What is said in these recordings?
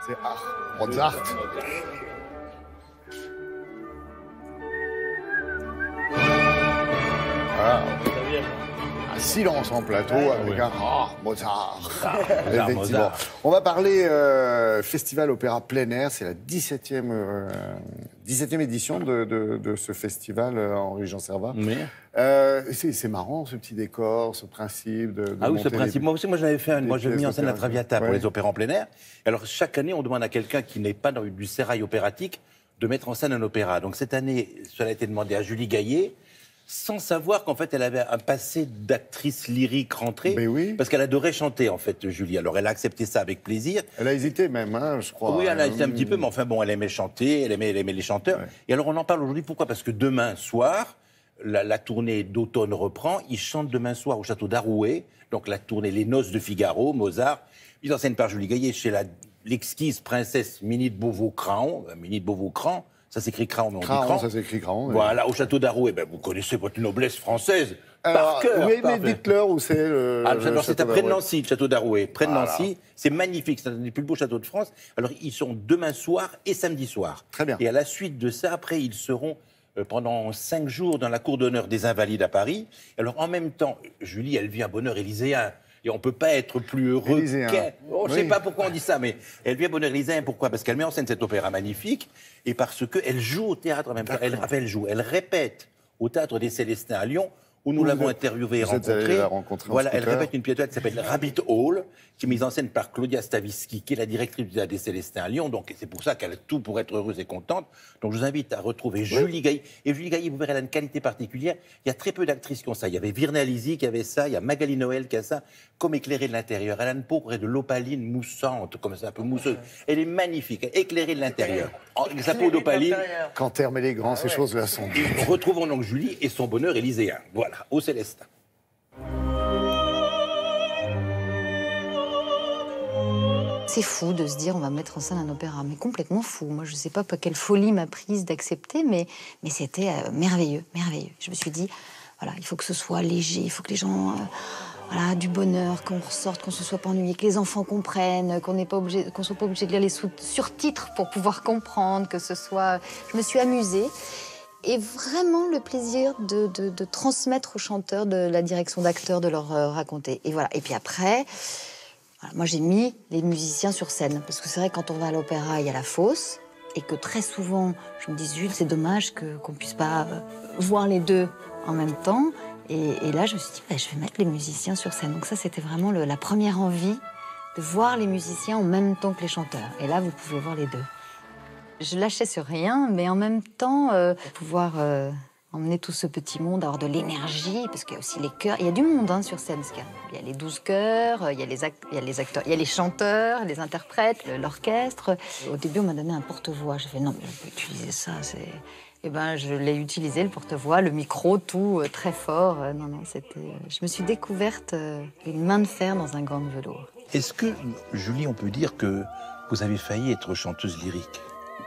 C'est Mozart. Voilà. Un silence en plateau avec un Mozart. Effectivement. Mozart. On va parler Festival Opéra plein air. C'est la 17e édition de ce festival Henri Jean Servat. Oui. C'est marrant ce petit décor, ce principe de Ah oui, ce monter principe. Moi aussi, j'avais fait moi j'avais mis en scène la Traviata pour Ouais. les opéras en plein air. Alors chaque année, on demande à quelqu'un qui n'est pas dans du sérail opératique de mettre en scène un opéra. Donc cette année, cela a été demandé à Julie Gaillet, sans savoir qu'en fait, elle avait un passé d'actrice lyrique rentrée, Mais oui. parce qu'elle adorait chanter, en fait, Julie. Alors elle a accepté ça avec plaisir. Elle a hésité même, hein, je crois. Oui, elle a hésité un petit peu, mais enfin bon, elle aimait chanter, elle aimait les chanteurs. Ouais. Et alors on en parle aujourd'hui, pourquoi ? Parce que demain soir, la tournée d'automne reprend. Ils chantent demain soir au château d'Arouet, donc la tournée Les Noces de Figaro, Mozart, mise en scène par Julie Gaillet chez l'exquise princesse Minnie de Beauvau-Craon. Minnie de Beauvau-Craon, ça s'écrit Craon, mais on dit Craon, Craon. ça s'écrit Craon. Voilà, au château d'Arouet, vous connaissez votre noblesse française Alors, par cœur. oui, mais parfait. dites-leur où c'est le. Alors, c'est château près de d'Arouet. Nancy, le château d'Arouet. Près de Voilà. Nancy, c'est magnifique, c'est un des plus beaux châteaux de France. Alors, ils sont demain soir et samedi soir. Très bien. Et à la suite de ça, après, ils seront pendant 5 jours dans la cour d'honneur des Invalides à Paris. Alors, en même temps, Julie, elle vit un bonheur élyséen. Et on ne peut pas être plus heureux Élyséen. qu'elle. Je ne sais Oui. pas pourquoi on dit ça, mais elle vit un bonheur élyséen. Pourquoi ? Parce qu'elle met en scène cet opéra magnifique et parce qu'elle joue au théâtre en même temps. Elle répète au Théâtre des Célestins à Lyon, où nous l'avons interviewée et vous êtes allé rencontrée. la rencontrer en Voilà, elle scooter. répète une pièce qui s'appelle Rabbit Hole, qui est mise en scène par Claudia Stavisky, qui est la directrice du Théâtre des Célestins à Lyon. Donc c'est pour ça qu'elle a tout pour être heureuse et contente. Donc je vous invite à retrouver Julie Gaillet. Et Julie Gaillet, vous verrez, elle a une qualité particulière. Il y a très peu d'actrices qui ont ça. Il y avait Virna Lisi qui avait ça, il y a Magali Noël qui a ça, comme éclairée de l'intérieur. Elle a une peau près de l'opaline moussante, comme ça, un peu mousseuse. Elle est magnifique, éclairée de l'intérieur. Avec sa peau d'opaline. Canter mais les grands, ces choses-là sont. Retrouvons donc Julie et son bonheur élyséen. Voilà, au Célestin. C'est fou de se dire on va mettre en scène un opéra, mais complètement fou. Moi, je ne sais pas quelle folie m'a prise d'accepter, mais c'était merveilleux, merveilleux. Je me suis dit, voilà, il faut que ce soit léger, il faut que les gens, voilà, du bonheur, qu'on ressorte, qu'on se soit pas ennuyé, que les enfants comprennent, qu'on soit pas obligé de lire les surtitres pour pouvoir comprendre, que ce soit. Je me suis amusée. Et vraiment le plaisir de transmettre aux chanteurs de la direction d'acteurs, de leur raconter. Et voilà. Et puis après, voilà, moi j'ai mis les musiciens sur scène. Parce que c'est vrai, quand on va à l'opéra, il y a la fosse. Et que très souvent, je me dis, Jules, c'est dommage qu'on ne puisse pas voir les deux en même temps. Et là, je me suis dit, je vais mettre les musiciens sur scène. Donc ça, c'était vraiment la première envie de voir les musiciens en même temps que les chanteurs. Et là, vous pouvez voir les deux. Je lâchais sur rien, mais en même temps, pouvoir emmener tout ce petit monde, avoir de l'énergie, parce qu'il y a aussi les chœurs. Il y a du monde sur scène. Il y a les 12 chœurs, il y a les acteurs, il y a les chanteurs, les interprètes, l'orchestre. Au début, on m'a donné un porte-voix. J'ai fait non, mais on peut utiliser ça. Eh ben, je l'ai utilisé, le porte-voix, le micro, tout très fort. Non, c'était. Je me suis découverte une main de fer dans un gant de velours. Est-ce que, Julie, on peut dire que vous avez failli être chanteuse lyrique ?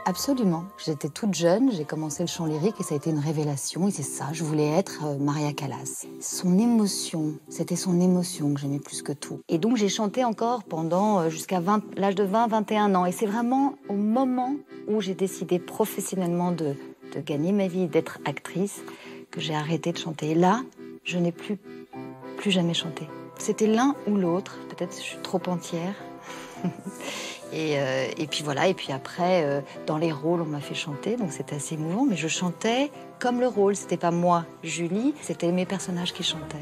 Absolument. J'étais toute jeune, j'ai commencé le chant lyrique et ça a été une révélation. Et c'est ça, je voulais être Maria Callas. Son émotion, c'était son émotion que j'aimais plus que tout. Et donc j'ai chanté encore pendant jusqu'à l'âge de 20-21 ans. Et c'est vraiment au moment où j'ai décidé professionnellement de gagner ma vie, d'être actrice, que j'ai arrêté de chanter. Et là, je n'ai plus jamais chanté. C'était l'un ou l'autre. Peut-être je suis trop entière. Et puis voilà, et puis après, dans les rôles, on m'a fait chanter, donc c'était assez émouvant, mais je chantais comme le rôle, c'était pas moi, Julie, c'était mes personnages qui chantaient.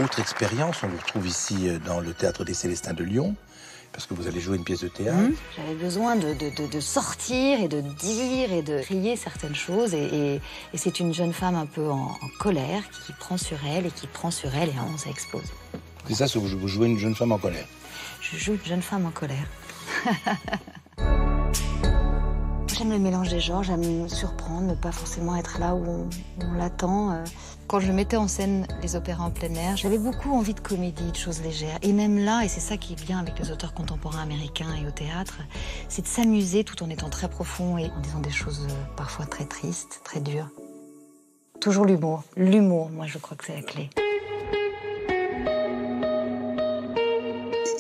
Autre expérience, on vous retrouve ici dans le Théâtre des Célestins de Lyon, parce que vous allez jouer une pièce de théâtre. J'avais besoin de sortir et de dire et de crier certaines choses, et c'est une jeune femme un peu en colère qui prend sur elle, et ça explose. C'est ça, vous jouez une jeune femme en colère. Je joue une jeune femme en colère. J'aime le mélange des genres, j'aime me surprendre, ne pas forcément être là où on l'attend. Quand je mettais en scène les opéras en plein air, j'avais beaucoup envie de comédie, de choses légères. Et même là, et c'est ça qui est bien avec les auteurs contemporains américains et au théâtre, c'est de s'amuser tout en étant très profond et en disant des choses parfois très tristes, très dures. Toujours l'humour. L'humour, moi, je crois que c'est la clé.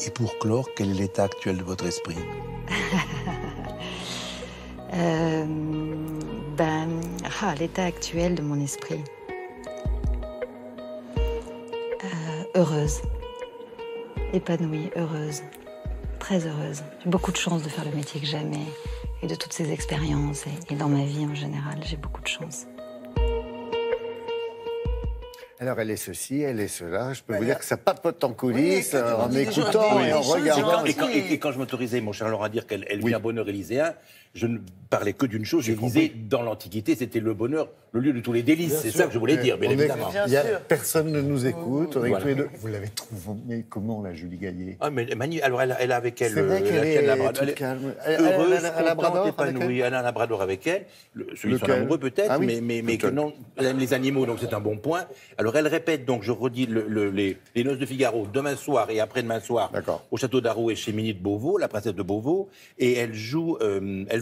Et pour clore, quel est l'état actuel de votre esprit? L'état actuel de mon esprit. Heureuse. Épanouie, heureuse. Très heureuse. J'ai beaucoup de chance de faire le métier que j'aime et de toutes ces expériences. Et dans ma vie en général, j'ai beaucoup de chance. Alors, elle est ceci, elle est cela. Je peux vous dire que ça papote en coulisses, en écoutant et en regardant. Et quand je m'autorisais, mon cher Laurent, à dire qu'elle vit un bonheur élyséen, je ne parlais que d'une chose. Je disais, dans l'Antiquité, c'était le bonheur, le lieu de tous les délices. C'est ça que je voulais dire, bien évidemment. Personne ne nous écoute. On est tous les deux. Vous l'avez trouvée comment, la Julie Gaillet? Ah, mais alors, elle a avec elle... C'est vrai qu'elle est toute calme. Heureuse, Elle a un labrador épanouie. Elle a un labrador avec elle. Celui de son amoureux, peut-être, Ah oui. mais que non, elle aime les animaux, donc c'est un bon point. Alors, elle répète, donc, je redis, les Noces de Figaro, demain soir et après-demain soir, au château d'Arrow et chez Minnie de Beauvau, la princesse de Beauvau, et elle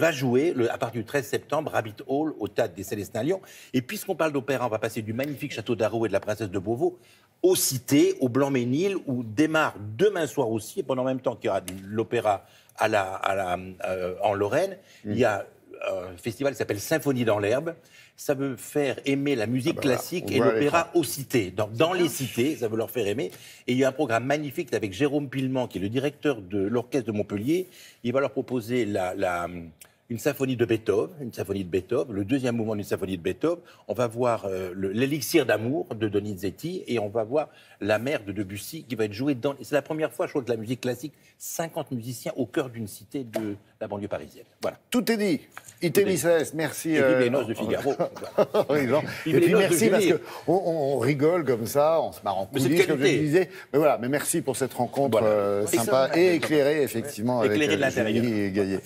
va jouer, à partir du 13 septembre, Rabbit Hall, au Théâtre des Célestins à Lyon. Et puisqu'on parle d'opéra, on va passer du magnifique château d'Arrow et de la princesse de Beauvau aux Cités, au Blanc-Ménil, où démarre demain soir aussi, et pendant le même temps qu'il y aura de l'opéra en Lorraine, il y a un festival qui s'appelle Symphonie dans l'herbe. Ça veut faire aimer la musique classique et l'opéra aux cités. Dans les cités, ça veut leur faire aimer. Et il y a un programme magnifique avec Jérôme Pilman, qui est le directeur de l'orchestre de Montpellier. Il va leur proposer une symphonie de Beethoven, le deuxième mouvement d'une symphonie de Beethoven. On va voir l'élixir d'amour de Donizetti et on va voir la mère de Debussy qui va être jouée dans... C'est la première fois, je crois, que la musique classique, 50 musiciens au cœur d'une cité de la banlieue parisienne. Voilà. Tout est dit. Ité-Misses, merci. Et puis les Noces de Figaro. Et puis merci parce qu'on rigole comme ça, on se marre en coulisses, comme je disais. Mais voilà, mais merci pour cette rencontre sympa et éclairée, effectivement, avec Éclairée de l'intérieur. Julie Gaillet.